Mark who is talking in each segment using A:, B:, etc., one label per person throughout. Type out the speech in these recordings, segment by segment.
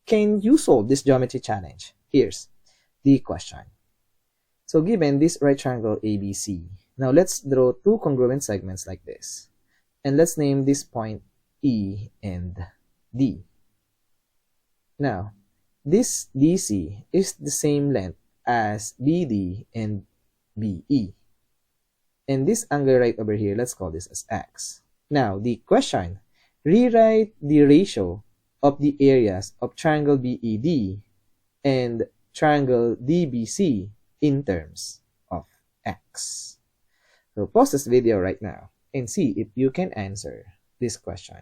A: can you solve this geometry challenge? Here's the question. So given this right triangle ABC, now let's draw two congruent segments like this. And let's name this point E and D. Now, this DC is the same length as BD and BE. And this angle right over here, let's call this as X. Now, the question, rewrite the ratio of the areas of triangle BED and triangle DBC in terms of X. So pause this video right now and see if you can answer this question,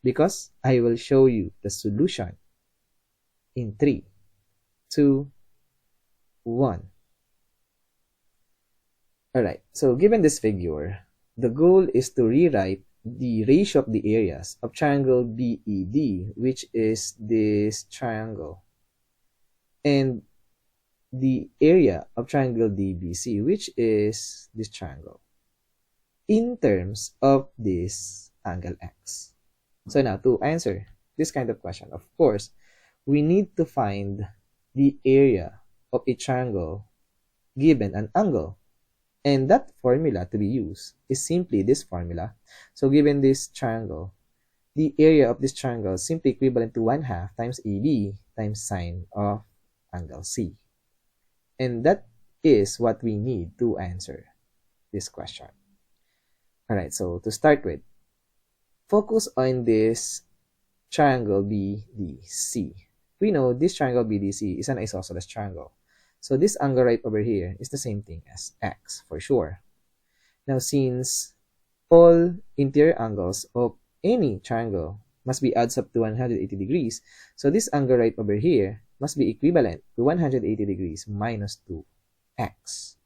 A: because I will show you the solution in 3, 2, 1. Alright, so given this figure, the goal is to rewrite the ratio of the areas of triangle BED, which is this triangle, and the area of triangle DBC, which is this triangle, in terms of this angle X. So now, to answer this kind of question, of course, we need to find the area of a triangle given an angle. And that formula to be used is simply this formula. So given this triangle, the area of this triangle is simply equivalent to 1/2 times AB times sine of angle C. And that is what we need to answer this question. Alright, so to start with, focus on this triangle BDC. We know this triangle BDC is an isosceles triangle. So this angle right over here is the same thing as X for sure. Now, since all interior angles of any triangle must be adds up to 180 degrees, so this angle right over here must be equivalent to 180 degrees minus 2x.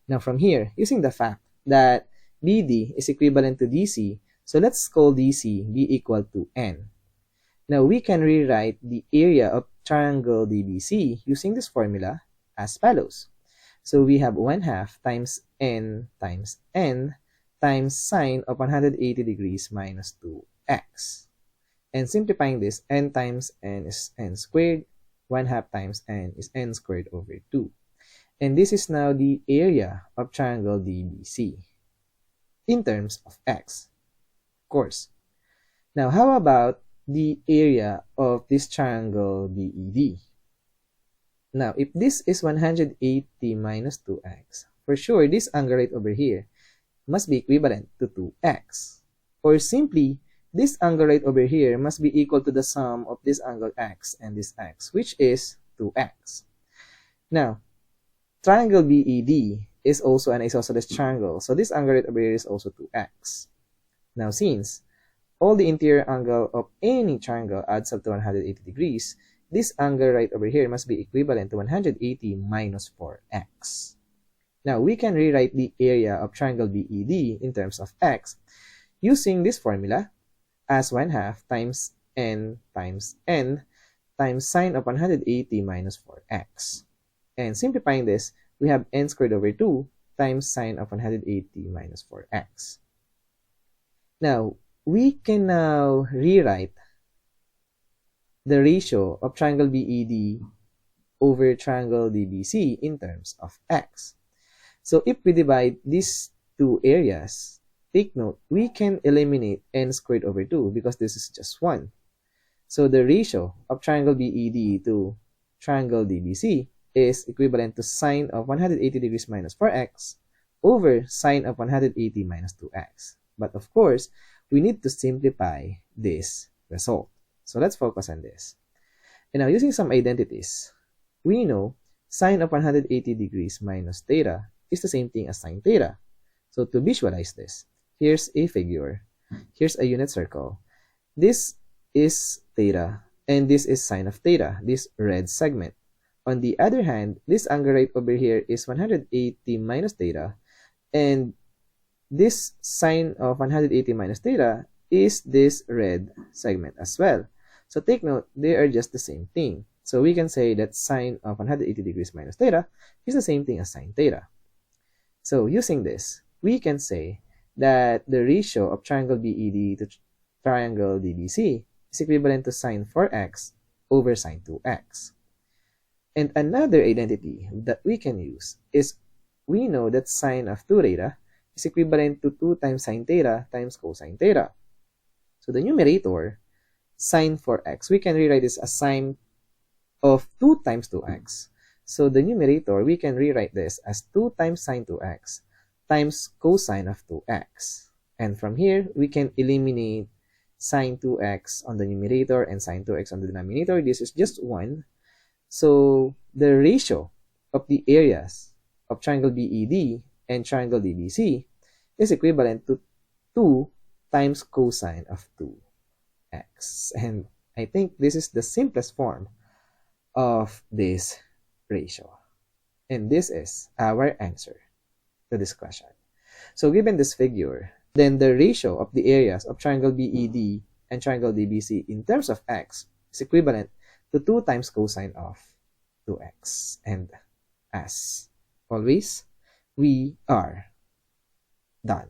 A: Now from here, using the fact that BD is equivalent to DC, so let's call DC be equal to N. Now we can rewrite the area of triangle DBC using this formula as follows. So we have 1/2 times N times sine of 180 degrees minus 2x. And simplifying this, N times N is N squared, 1/2 times N is N squared over 2. And this is now the area of triangle DBC in terms of X, of course. Now, how about the area of this triangle BED? Now, if this is 180 minus 2x, for sure, this angle right over here must be equivalent to 2x. Or simply, this angle right over here must be equal to the sum of this angle x and this x, which is 2x. Now, triangle BED is also an isosceles triangle, so this angle right over here is also 2x. Now, since all the interior angle of any triangle adds up to 180 degrees, this angle right over here must be equivalent to 180 minus 4x. Now, we can rewrite the area of triangle BED in terms of x using this formula as 1/2 times N times sine of 180 minus 4x. And simplifying this, we have N squared over 2 times sine of 180 minus 4x. Now, we can now rewrite the ratio of triangle BED over triangle DBC in terms of x. So if we divide these two areas, take note, we can eliminate N squared over 2 because this is just 1. So the ratio of triangle BED to triangle DBC is equivalent to sine of 180 degrees minus 4x over sine of 180 minus 2x. But of course, we need to simplify this result. So let's focus on this. And now, using some identities, we know sine of 180 degrees minus theta is the same thing as sine theta. So to visualize this, here's a figure. Here's a unit circle. This is theta, and this is sine of theta, this red segment. On the other hand, this angle right over here is 180 minus theta, and this sine of 180 minus theta is this red segment as well. So take note, they are just the same thing. So we can say that sine of 180 degrees minus theta is the same thing as sine theta. So using this, we can say that the ratio of triangle BED to triangle DBC is equivalent to sine 4x over sine 2x. And another identity that we can use is we know that sine of 2 theta is equivalent to 2 times sine theta times cosine theta. So the numerator, sine 4x, we can rewrite this as sine of 2 times 2x. So the numerator, we can rewrite this as 2 times sine 2x times cosine of 2x. And from here, we can eliminate sine 2x on the numerator and sine 2x on the denominator. This is just 1. So the ratio of the areas of triangle BED and triangle DBC is equivalent to 2 times cosine of 2x. And I think this is the simplest form of this ratio. And this is our answer to this question. So given this figure, then the ratio of the areas of triangle BED and triangle DBC in terms of x is equivalent to 2 times cosine of 2x. And as always, we are done.